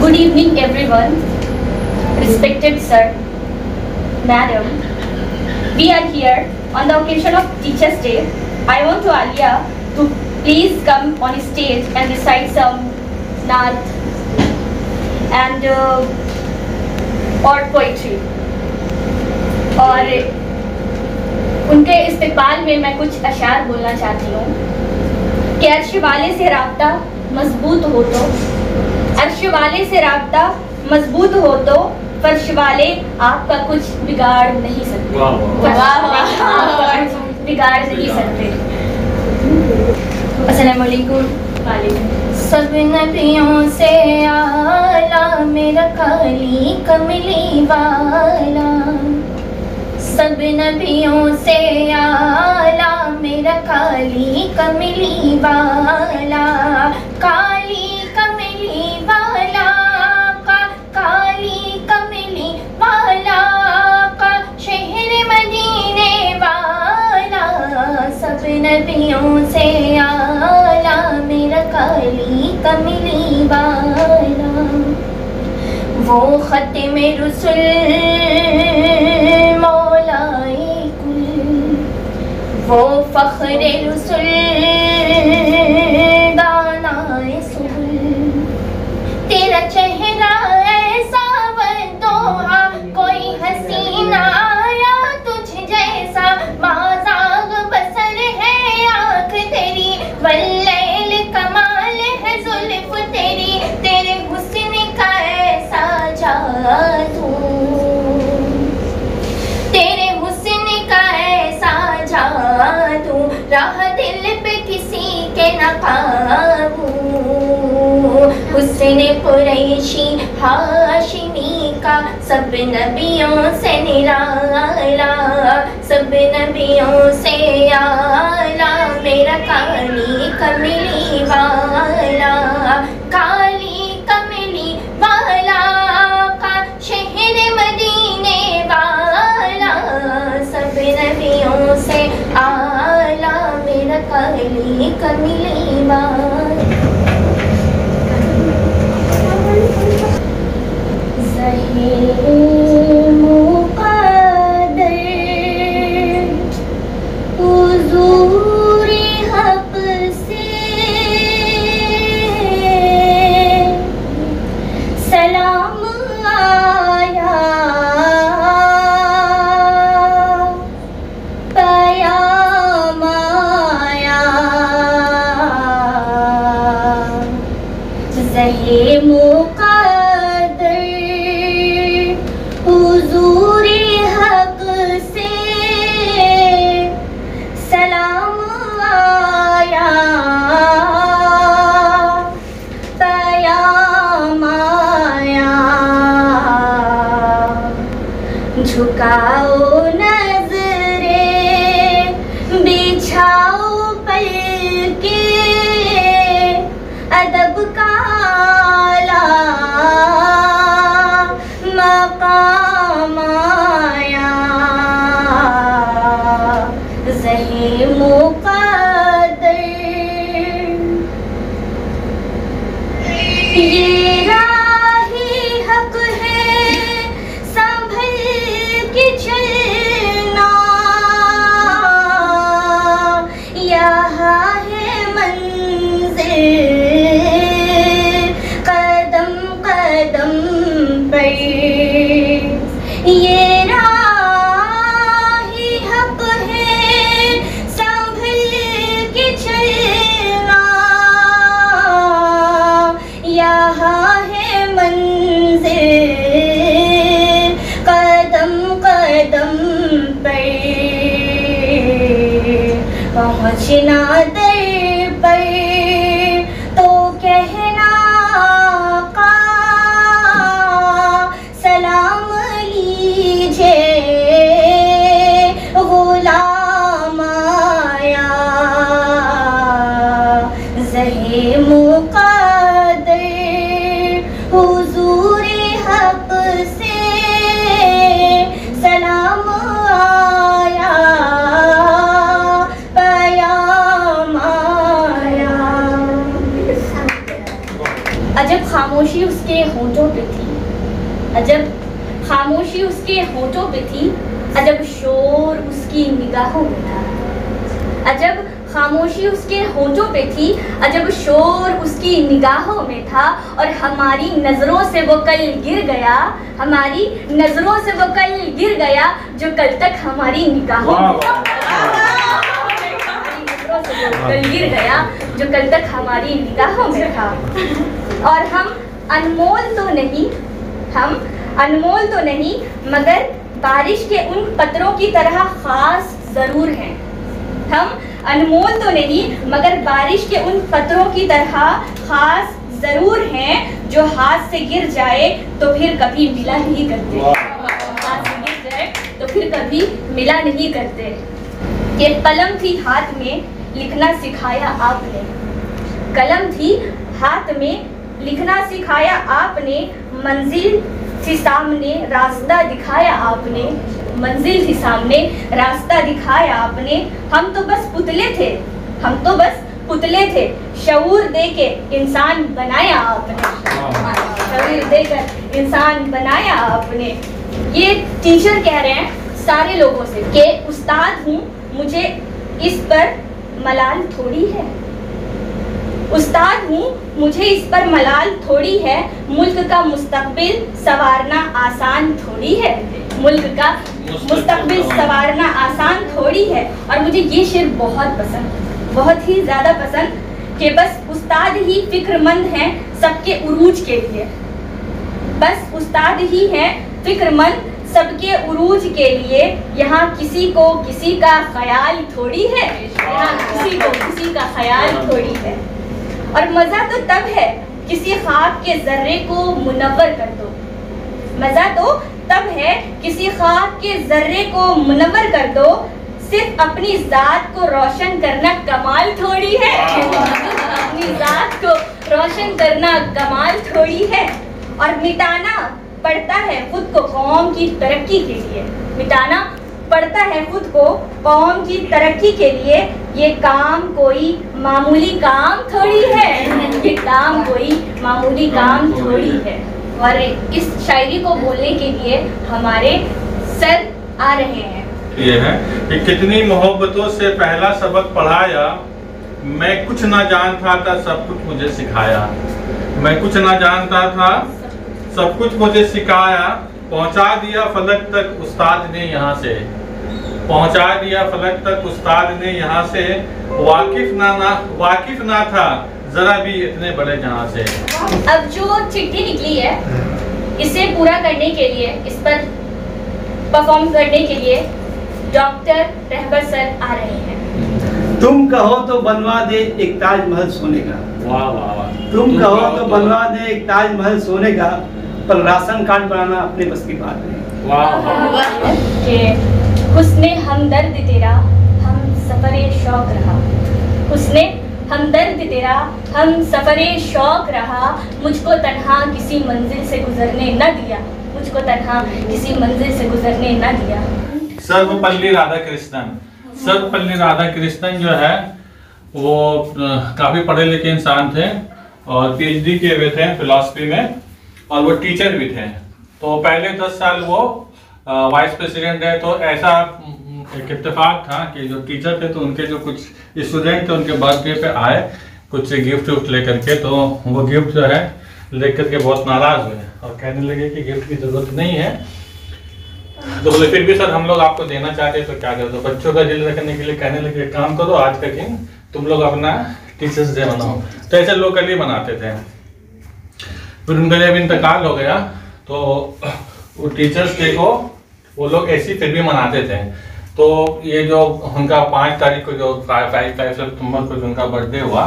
Good evening, everyone. Respected sir, madam, we are here on the occasion of Teachers' Day. I want to Alia to please come on stage and recite some naat and or poetry. और उनके इस्तेक़बाल में मैं कुछ अशार बोलना चाहती हूँ कि अर्श वाले से राब्ता मजबूत हो तो, अर्श वाले से राब्ता मजबूत हो तो फर्श वाले आपका कुछ बिगाड़ नहीं सकते। आपका कुछ बिगाड़ नहीं सकते। अस्सलाम वालेकुम। सब नबियों से आला मेरा खाली कमली वाला, सब नबियों से आला मेरा काली कमली वाला, काली कमली वाला का, काली कमली वाला का शहर मदीने वाला, सब नबियों से आला मेरा काली कमली वाला। वो ख़त्मे रुसूल मौलाए कुल, वो फ़ख्रे रुसूल दानाए सुल, तेरा चेहरा ऐसा बदोहा कोई हसीना या तुझ जैसा, बाज़ाग बसर है आँख तेरी, वल्लैल कमाल है ज़ुल्फ़ तेरी, तेरे हुस्न का ऐसा जादू, तेरे हुस्न का ऐसा जादू, राह दिल पे किसी के न काबू। हुस्न कुरैशी हाशिमी का सब नबियों से निराला, सब नबियों से आला मेरा काली कमली वाला, काली कमली वाला का शहर मदीने वाला, सब नबियों से आला मेरा काली कमली वाला। झुकाओ नजरें बिछाओ पलके, अदब का आला मकाम आया, ज़हे मुक़द्दर ये राही हक है, संभल के चलना, यहाँ है मंज़िल कदम कदम पर, ये राही हक है, संभल के चलना, यहाँ है मंज़िल कदम कदम पर, पहुँचना दर पर तो कहना का सलाम लीजिए, गुलाम आया, ज़हे मुक़द्दर हुज़ूर हक़ से सलाम आया, पयाम अजब खामोशी उसके होठों पे थी, अजब शोर उसकी निगाहों में था। अजब खामोशी उसके होठों पे थी, अजब शोर उसकी निगाहों में था। और हमारी नजरों से वो कल गिर गया, हमारी नजरों से वो कल गिर गया, जो कल तक हमारी निगाहों में था। हमारी नजरों से वो कल गिर गया, जो कल तक हमारी निगाहों में था। और हम अनमोल तो नहीं मगर बारिश के उन कतरों की तरह खास जरूर हैं। हम अनमोल तो नहीं मगर बारिश के उन कतरों की तरह खास जरूर हैं, जो हाथ से गिर जाए तो फिर कभी मिला नहीं करते। हाथ से गिर जाए तो फिर कभी मिला नहीं करते। ये कलम थी हाथ में, लिखना सिखाया आपने। कलम थी हाथ में, लिखना सिखाया आपने। मंजिल थी सामने, रास्ता दिखाया आपने। मंजिल थी सामने, रास्ता दिखाया आपने। हम तो बस पुतले थे, शऊर दे के इंसान बनाया आपने। शऊर देकर इंसान बनाया आपने। ये टीचर कह रहे हैं सारे लोगों से कि उस्ताद हूँ, मुझे इस पर मलाल थोड़ी है। उस्ताद हूँ, मुझे इस पर मलाल थोड़ी है। मुल्क का मुस्तकबिल संवारना आसान थोड़ी है। मुल्क का मुस्तकबिल संवारना आसान थोड़ी है। और मुझे ये शेर बहुत पसंद, बहुत ही ज़्यादा पसंद, कि बस उस्ताद ही फिक्रमंद हैं सबके उरूज के लिए। बस उस्ताद ही हैं फिक्रमंद सबके उरूज के लिए। यहाँ किसी को किसी का ख्याल थोड़ी है, यहाँ किसी को किसी का ख्याल थोड़ी है। और मज़ा तो तब है किसी ख्वाब के जर्रे को मुनव्वर कर दो। मज़ा तो तब है किसी ख्वाब के जर्रे को मुनव्वर कर दो। सिर्फ अपनी जात को रोशन करना कमाल थोड़ी है। अपनी जात को रोशन करना कमाल थोड़ी है। और मिटाना पड़ता है खुद को कौम की तरक्की के लिए। मिटाना पड़ता है खुद को कौम की तरक्की के लिए। ये काम कोई मामूली काम थोड़ी है। ये काम कोई मामूली काम थोड़ी है। और इस शायरी को बोलने के लिए हमारे सर आ रहे हैं। ये है कि कितनी मोहब्बतों से पहला सबक पढ़ाया, मैं कुछ ना जानता था सब कुछ मुझे सिखाया। मैं कुछ ना जानता था सब कुछ मुझे सिखाया। पहुंचा दिया फलक तक उस्ताद ने यहाँ से। पहुंचा दिया फलक तक उस्ताद ने यहाँ से। वाकिफ ना था जरा भी इतने बड़े जहाँ से। अब जो चिट्ठी निकली है, इसे पूरा करने के लिए, इस पर परफॉर्म करने के लिए डॉक्टर रहबर सर आ रहे हैं। तुम कहो तो बनवा दे एक ताजमहल सोने का। वाह वाह वाह। तुम कहो तो बनवा दे एक ताजमहल सोने का, पर राशन कार्ड बनाना अपने बस की बात नहीं। वाह वाह। हुस्ने हमदर्द तेरा हम सफरे शौक रहा। हुस्ने हमदर्द तेरा हम सफरे शौक रहा। मुझको तन्हा किसी मंजिल से गुजरने न दिया। मुझको तन्हा किसी मंजिल से गुजरने न दिया। सर्वपल्ली राधाकृष्णन। सर्वपल्ली राधाकृष्णन जो है वो काफी पढ़े लिखे इंसान थे और PhD किए हुए थे फिलॉसफी में, और वो टीचर भी थे। तो पहले 10 साल वो वाइस प्रेसिडेंट है। तो ऐसा एक इत्तेफाक था कि जो टीचर थे तो उनके जो कुछ स्टूडेंट थे उनके बर्थडे पे आए कुछ गिफ्ट उफ्ट लेकर के। तो वो गिफ्ट जो है लेकर के बहुत नाराज हुए और कहने लगे कि गिफ्ट की जरूरत नहीं है। तो बोले फिर भी सर हम लोग आपको देना चाहते हैं तो क्या करो। तो बच्चों का दिल रखने के लिए कहने लगे काम करो, आज का दिन तुम लोग अपना टीचर्स डे मनाओ। तो ऐसे लोकली बनाते थे। फिर उनका जब इंतकाल हो गया तो वो टीचर्स डे को वो लोग ऐसी फिर भी मनाते थे। तो ये जो उनका 5 तारीख को जो 5 सितंबर को जो उनका बर्थडे हुआ,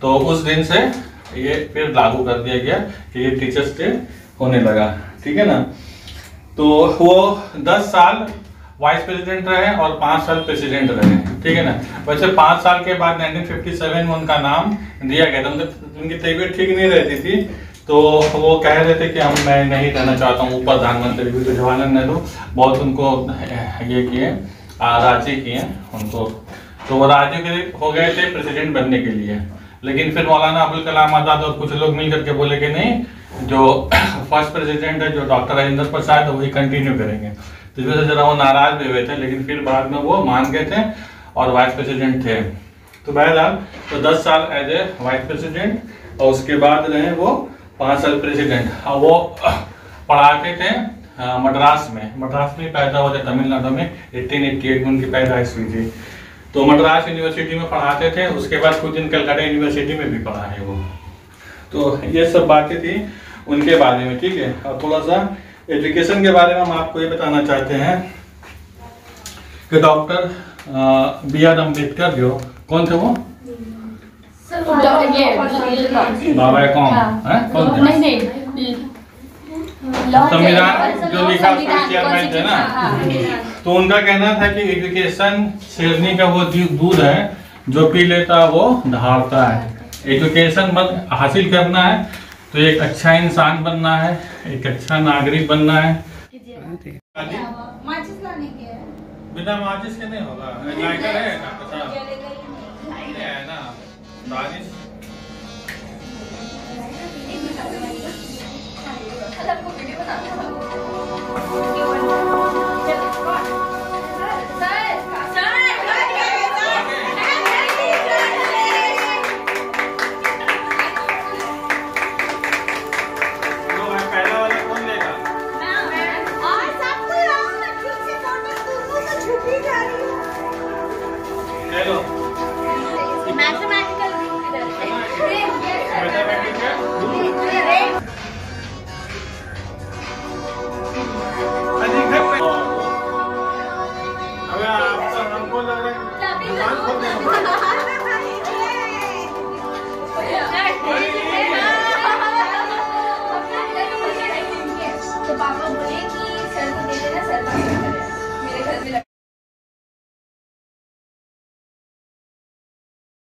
तो उस दिन से ये फिर लागू कर दिया गया कि ये टीचर्स डे होने लगा। ठीक है ना। तो वो 10 साल वाइस प्रेसिडेंट रहे और 5 साल प्रेसिडेंट रहे। ठीक है ना। वैसे 5 साल के बाद 1957 में उनका नाम दिया गया था। मतलब उनकी तबीयत ठीक नहीं रहती थी तो वो कह रहे थे कि मैं नहीं रहना चाहता हूँ प्रधानमंत्री भी। तो जवाहरलाल नेहरू बहुत उनको ये किए, राजी किए उनको। तो वो राजी हो गए थे प्रेसिडेंट बनने के लिए। लेकिन फिर मौलाना अबुल कलाम आजाद और कुछ लोग मिल करके बोले कि नहीं, जो फर्स्ट प्रेसिडेंट है जो डॉक्टर राजेंद्र प्रसाद है वही कंटिन्यू करेंगे। तो इस वजह से जरा वो नाराज भी हुए थे, लेकिन फिर बाद में वो मान गए थे और वाइस प्रेसिडेंट थे। तो बहरहाल तो 10 साल एज ए वाइस प्रेसिडेंट और उसके बाद रहे वो 5 साल प्रेसिडेंट। और वो पढ़ाते थे मद्रास में पैदा हुए थे तमिलनाडु में। 1888 में उनकी पैदाइश हुई थी। तो मद्रास यूनिवर्सिटी में पढ़ाते थे, उसके बाद कुछ दिन कलकत्ता यूनिवर्सिटी में भी पढ़ा है वो। तो ये सब बातें थी उनके बारे में, ठीक है। और थोड़ा सा एजुकेशन के बारे में हम आपको ये बताना चाहते हैं कि डॉक्टर BR अम्बेडकर जो कौन थे वो? बाबा कौन है? कौन थे? संविधान जो लिखा उसके चेयरमैन थे ना। तो उनका कहना था कि एजुकेशन शेरनी का वो दूध है जो पी लेता वो दहाड़ता है। एजुकेशन हासिल करना है तो एक अच्छा इंसान बनना है, एक अच्छा नागरिक बनना है। बिना माचिस के नहीं होगा। लाइटर है ना बारिश। हमको लग रहा है